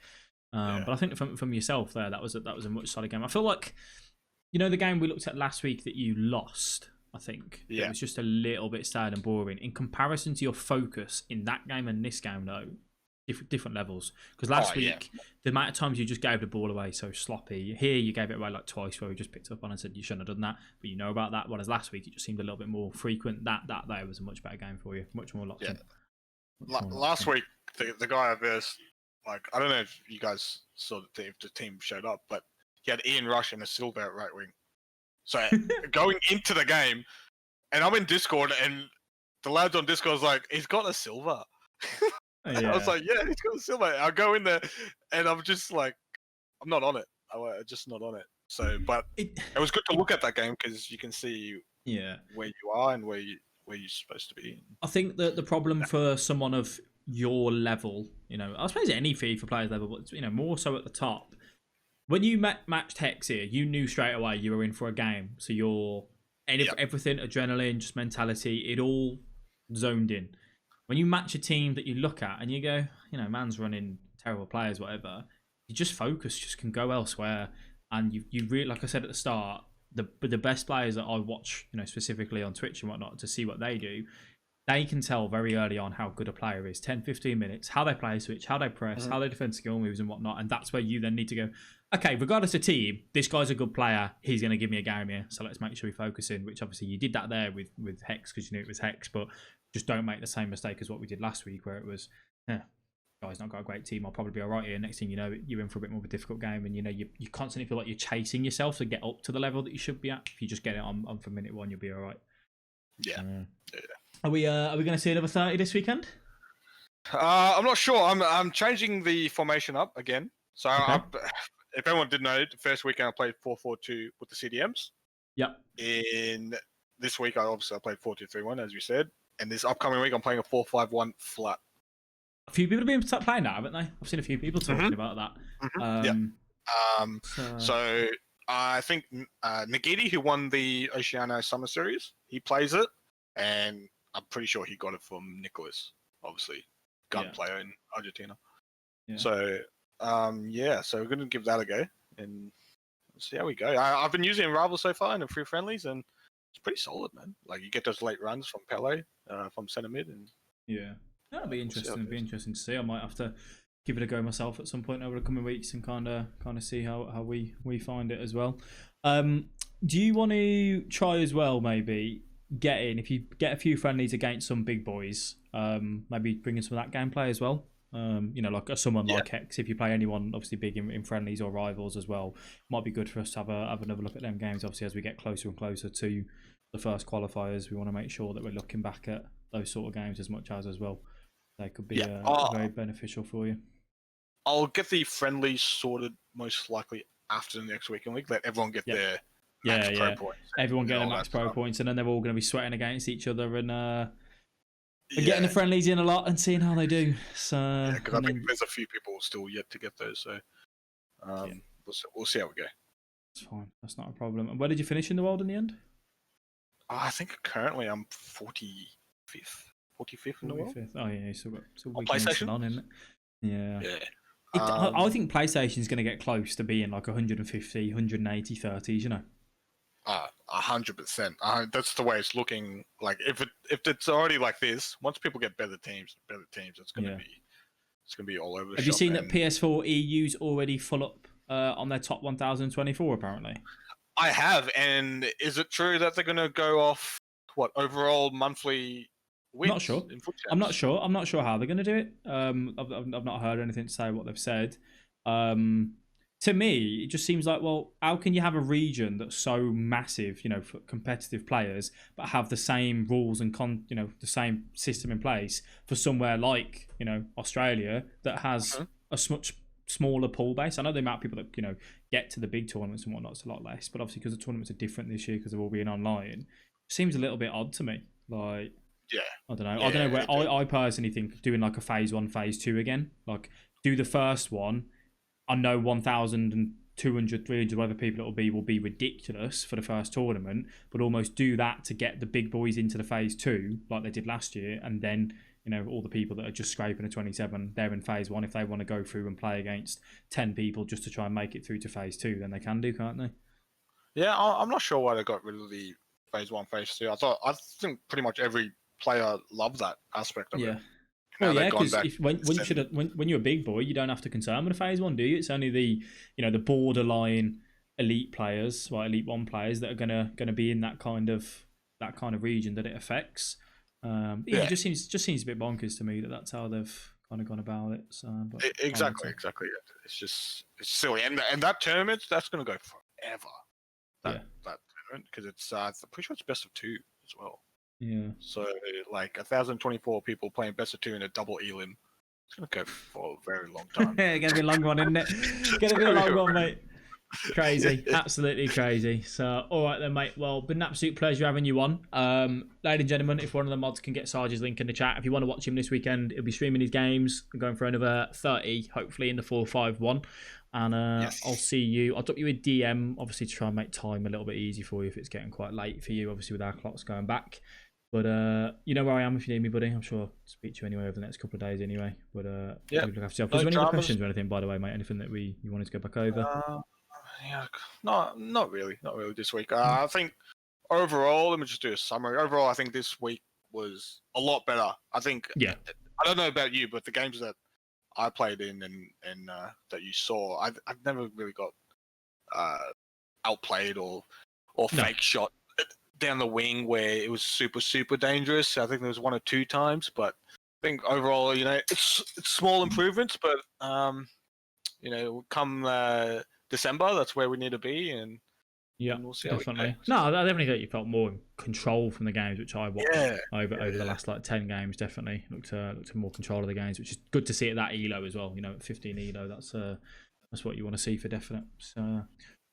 But I think from yourself there, that was a much solid game. I feel like, the game we looked at last week that you lost. I think it was just a little bit sad and boring in comparison to your focus in that game and this game, though. Different levels, because last week the amount of times you just gave the ball away so sloppy. Here you gave it away like twice, where we just picked up on and said you shouldn't have done that, but you know about that. Whereas last week it just seemed a little bit more frequent. That there was a much better game for you, much more locked in. Last week the guy I versed, like, I don't know if you guys saw if the team showed up, but he had Ian Rush and a Silva at right wing. So going into the game, and I'm in Discord, and the lads on Discord was like, he's got a Silva. I was like, yeah, he's got a Silva. I'll go in there, and I'm just like, I'm not on it. I'm just not on it. So, but it was good to look at that game because you can see where you are and where you're supposed to be. I think that the problem for someone of your level, I suppose any FIFA player's level, but more so at the top. When you matched Hex here, you knew straight away you were in for a game. So everything, adrenaline, just mentality, it all zoned in. When you match a team that you look at and you go, man's running terrible players, whatever, you just focus, just can go elsewhere. And you really, like I said at the start, the best players that I watch, specifically on Twitch and whatnot, to see what they do, they can tell very early on how good a player is. 10, 15 minutes, how they play a switch, how they press, how they defend skill moves and whatnot. And that's where you then need to go, okay, regardless of team, this guy's a good player. He's going to give me a game here. So let's make sure we focus in, which obviously you did that there with Hex because you knew it was Hex. But just don't make the same mistake as what we did last week where it was, guy's not got a great team. I'll probably be all right here. Next thing you know, you're in for a bit more of a difficult game. And, you constantly feel like you're chasing yourself to get up to the level that you should be at. If you just get it on for minute one, you'll be all right. Yeah. Are we going to see another 30 this weekend? I'm not sure. I'm changing the formation up again. So if anyone didn't know, the first weekend I played 4-4-2 with the CDMs. Yep. In this week, I played 4-2-3-1, as you said. And this upcoming week, I'm playing a 4-5-1 flat. A few people have been playing that, haven't they? I've seen a few people talking about that. So I think Nagiti, who won the Oceano Summer Series, he plays it. And I'm pretty sure he got it from Nicholas, obviously, gun player in Argentina. Yeah. So, so we're going to give that a go and see how we go. I've been using Rival so far in the free friendlies, and it's pretty solid, man. Like, you get those late runs from Pele, from centre mid. And that'll be interesting. It'll be interesting to see. I might have to give it a go myself at some point over the coming weeks and kind of see how we find it as well. Do you want to try as well, maybe? If you get a few friendlies against some big boys, maybe bring in some of that gameplay as well. Like someone like Hex, if you play anyone obviously big in friendlies or rivals as well, might be good for us to have another look at them games. Obviously, as we get closer and closer to the first qualifiers, we want to make sure that we're looking back at those sort of games as much as well. They could be very beneficial for you. I'll get the friendlies sorted most likely after the next weekend week. Let everyone get their max pro points. Everyone getting max pro points, and then they're all going to be sweating against each other and getting the friendlies in a lot and seeing how they do. So because I think there's a few people still yet to get those. So we'll see how we go. That's fine. That's not a problem. And where did you finish in the world in the end? I think currently I'm 45th in the world. Oh yeah, you still got PlayStation on, isn't it? Yeah. I think PlayStation is going to get close to being like 150, 180, 30s, you know. 100%. That's the way it's looking. Like if it's already like this, once people get better teams, it's gonna be all over the shop. Have you seen that PS4 EU's already full up on their top 1024 apparently? I have, and is it true that they're gonna go off what overall monthly wins? Not sure. I'm not sure. I'm not sure how they're going to do it. I've not heard anything to say what they've said. To me, it just seems like, well, how can you have a region that's so massive, you know, for competitive players, but have the same rules and the same system in place for somewhere like, you know, Australia that has a much smaller pool base? I know the amount of people that, you know, get to the big tournaments and whatnot is a lot less, but obviously because the tournaments are different this year because they're all being online, it seems a little bit odd to me. Like, yeah, I don't know. I don't know where I personally think doing like a phase 1, phase 2 again. Like, do the first one. I know 1,200, 300, whatever people it will be ridiculous for the first tournament, but almost do that to get the big boys into the phase 2 like they did last year, and then, you know, all the people that are just scraping a 27, they're in phase 1. If they want to go through and play against 10 people just to try and make it through to phase 2, then they can do, can't they? Yeah, I'm not sure why they got rid of the phase 1, phase 2. I think pretty much every player loved that aspect of it. Well, yeah, because when you're a big boy, you don't have to concern with a phase 1, do you? It's only the borderline elite players, well, elite 1 players that are gonna be in that kind of region that it affects. It just seems a bit bonkers to me that's how they've kind of gone about it. So, but exactly. It's silly, and that tournament that's gonna go forever. That tournament, because it's I'm pretty sure it's best of 2 as well. Yeah. So like 1,024 people playing best of 2 in a double elim. It's gonna go for a very long time. It's gonna be a long one, isn't it? Gonna be a long one, mate. Crazy, absolutely crazy. So, all right then, mate. Well, been an absolute pleasure having you on. Ladies and gentlemen, if one of the mods can get Sarge's link in the chat, if you want to watch him this weekend, he'll be streaming his games. I'm going for another 30, hopefully in the 4-5-1. And Yes. I'll see you. I'll drop you a DM, obviously, to try and make time a little bit easy for you if it's getting quite late for you, obviously, with our clocks going back. But you know where I am if you need me, buddy. I'm sure I'll speak to you anyway over the next couple of days anyway. But yeah. Look after yourself. Was there any other questions or anything, by the way, mate? Anything that you wanted to go back over? Yeah, not really this week. I think overall, let me just do a summary. Overall, I think this week was a lot better. I think. Yeah. I don't know about you, but the games that I played in and that you saw, I've never really got outplayed or fake shot down the wing where it was super dangerous. I think there was 1 or 2 times, but I think overall, you know, it's small improvements, but you know, come December, that's where we need to be, and we'll see definitely. No, I definitely think you felt more in control from the games, which I watched over the last like 10 games. Definitely looked to more control of the games, which is good to see at that elo as well. You know, at 15 elo, that's what you want to see for definite. So.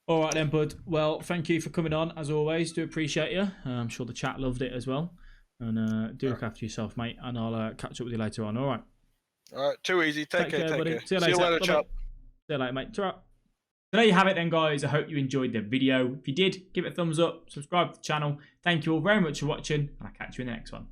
All right then, bud. Well, thank you for coming on, as always. Do appreciate you. I'm sure the chat loved it as well. And do look after yourself, mate. And I'll catch up with you later on. All right. All right. Too easy. Take care, buddy. See you later, chap. See you later, mate. Ta-ra. So there you have it then, guys. I hope you enjoyed the video. If you did, give it a thumbs up. Subscribe to the channel. Thank you all very much for watching. And I'll catch you in the next one.